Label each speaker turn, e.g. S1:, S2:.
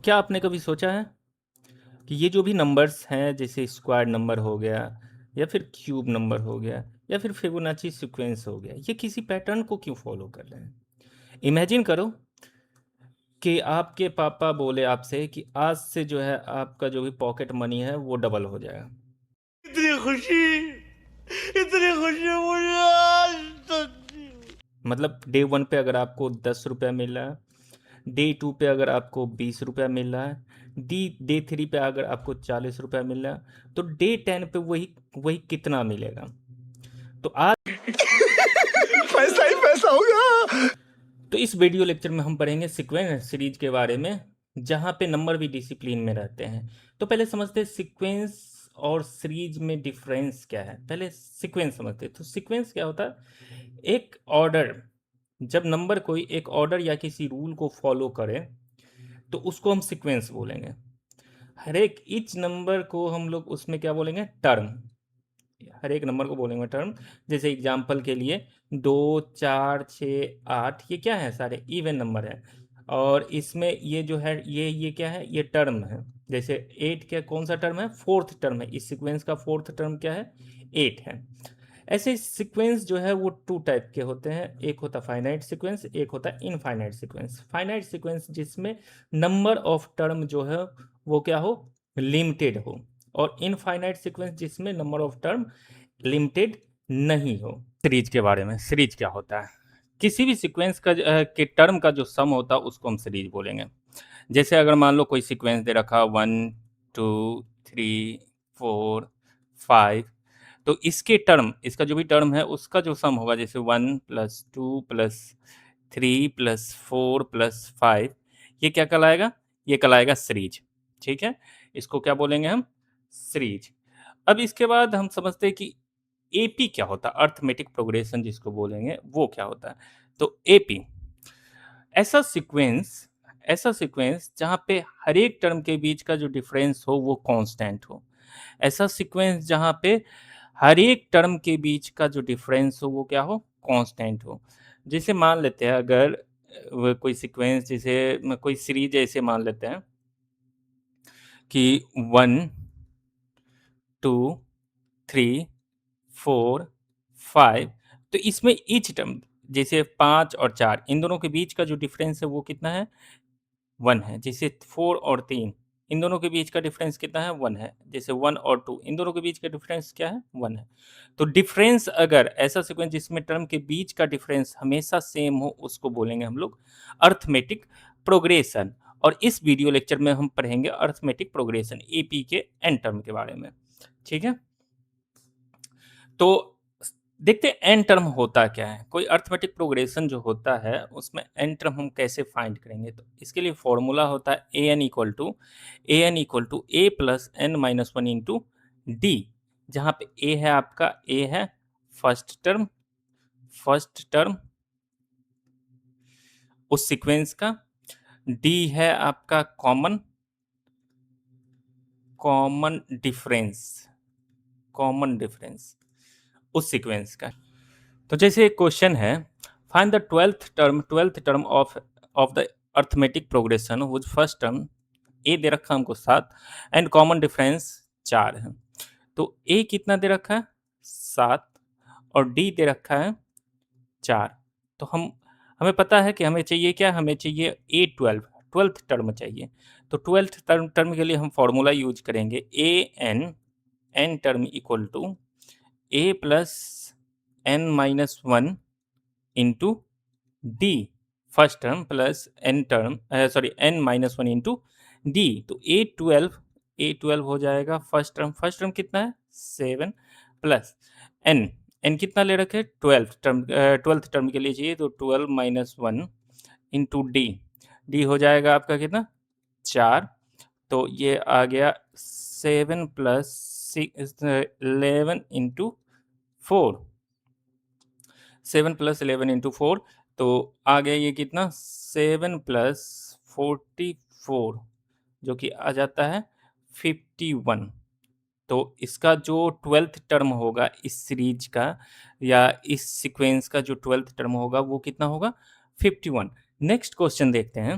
S1: क्या आपने कभी सोचा है कि ये जो भी नंबर्स हैं, जैसे स्क्वायर नंबर हो गया या फिर क्यूब नंबर हो गया या फिर फिबोनाची सीक्वेंस हो गया, ये किसी पैटर्न को क्यों फॉलो कर रहे हैं? इमेजिन करो कि आपके पापा बोले आपसे कि आज से जो है आपका जो भी पॉकेट मनी है वो डबल हो जाएगा।
S2: इतनी खुशी, इतनी खुशी मुझे आज तक नहीं।
S1: मतलब डे 1 पे अगर आपको 10 रुपया मिल रहा है, डे 2 पे अगर आपको 20 रुपया मिल रहा है, डे 3 पे अगर आपको 40 रुपया मिल रहा है, तो डे 10 पे वही वही कितना मिलेगा? तो आज
S2: पैसा ही पैसा होगा।
S1: तो इस वीडियो लेक्चर में हम पढ़ेंगे सीक्वेंस सीरीज के बारे में, जहाँ पे नंबर भी डिसिप्लिन में रहते हैं। तो पहले समझते हैं सीक्वेंस और सीरीज में डिफरेंस क्या है। पहले सीक्वेंस समझते हैं। तो सीक्वेंस क्या होता है? एक ऑर्डर, जब नंबर कोई एक ऑर्डर या किसी रूल को फॉलो करे तो उसको हम सीक्वेंस बोलेंगे। हर एक ईच नंबर को हम लोग उसमें क्या बोलेंगे? टर्म। हर एक नंबर को बोलेंगे टर्म। जैसे एग्जांपल के लिए 2, 4, 6, 8 ये क्या है? सारे इवन नंबर है। और इसमें ये जो है ये क्या है? ये टर्म है। जैसे 8 क्या कौन सा टर्म है? फोर्थ टर्म है। इस सीक्वेंस का फोर्थ टर्म क्या है? 8 है। ऐसे सीक्वेंस जो है वो टू टाइप के होते हैं। एक होता है फाइनाइट सीक्वेंस, एक होता है इनफाइनाइट सीक्वेंस। फाइनाइट सीक्वेंस जिसमें नंबर ऑफ टर्म जो है वो क्या हो? लिमिटेड हो। और इनफाइनाइट सीक्वेंस जिसमें नंबर ऑफ टर्म लिमिटेड नहीं हो। सीरीज के बारे में, सीरीज क्या होता है? किसी भी सीक्वेंस का के टर्म का जो सम होता है उसको हम सीरीज बोलेंगे। जैसे अगर मान लो कोई सीक्वेंस दे रखा 1, 2, 3, 4, 5, तो इसके टर्म, इसका जो भी टर्म है उसका जो सम होगा, जैसे 1 प्लस 2 प्लस 3 प्लस 4 प्लस 5, ये क्या कहलाएगा? ये कहलाएगा सीरीज। ठीक है, इसको क्या बोलेंगे हम? सीरीज। अब इसके बाद हम समझते हैं कि एपी क्या होता है, अर्थमेटिक प्रोग्रेशन जिसको बोलेंगे, वो क्या होता है? तो एपी ऐसा सीक्वेंस, ऐसा सीक्वेंस जहाँ पे हर एक टर्म के बीच का जो डिफरेंस हो वो कांस्टेंट हो। ऐसा सीक्वेंस जहाँ पे हर एक टर्म के बीच का जो डिफरेंस हो वो क्या हो? कांस्टेंट हो। जैसे मान लेते हैं अगर कोई सीक्वेंस, जैसे कोई सीरीज ऐसे मान लेते हैं कि 1, 2, 3, 4, 5, तो इसमें ईच टर्म, जैसे 5 और 4 इन दोनों के बीच का जो डिफरेंस है वो कितना है? 1 है। जैसे 4 और 3 इन दोनों के बीच का डिफरेंस कितना है? 1 है। जैसे 1 और 2 इन दोनों के बीच का डिफरेंस क्या है? 1 है। तो डिफरेंस, अगर ऐसा सीक्वेंस जिसमें टर्म के बीच का डिफरेंस हमेशा सेम हो उसको बोलेंगे हम लोग अर्थमेटिक प्रोग्रेशन। और इस वीडियो लेक्चर में हम पढ़ेंगे अर्थमेटिक प्रोग्रेशन, एपी के एन टर्म के बारे में। ठीक है, तो देखते हैं एन टर्म होता क्या है। कोई अर्थमेटिक प्रोग्रेशन जो होता है उसमें एन टर्म हम कैसे फाइंड करेंगे? तो इसके लिए फॉर्मूला होता है a a plus n minus one into d, जहाँ पे ए है आपका, ए है फर्स्ट टर्म, फर्स्ट टर्म उस सीक्वेंस का, डी है आपका common, common difference, common difference उस सीक्वेंस का। तो जैसे एक क्वेश्चन है, find the twelfth term of the arithmetic progression which first term, a दे रखा है हमको 7 एंड कॉमन डिफरेंस 4 है। तो ए कितना दे रखा है? 7, और डी दे रखा है 4। तो हमें पता है कि हमें चाहिए क्या? हमें चाहिए ए 12, ट्वेल्थ टर्म चाहिए। तो ट्वेल्थ टर्म के लिए हम फॉर्मूला यूज करेंगे a n, n term equal to a plus n minus one into d, first term plus n term, sorry n minus one into d. तो ए ट्वेल्व हो जाएगा first term, first term कितना है? 7 plus N, N कितना ले रखे? Twelfth term के लिए चाहिए, तो 12 minus one into D, D हो जाएगा आपका कितना? 4। तो ये आ गया 7 प्लस 11 इंटू 4, 7 प्लस 11 इंटू 4, तो आ गया ये कितना? 7 प्लस 44, जो कि आ जाता है 51। तो इसका जो ट्वेल्थ टर्म होगा इस सीरीज का या इस सीक्वेंस का जो ट्वेल्थ टर्म होगा वो कितना होगा? 51। नेक्स्ट क्वेश्चन देखते हैं।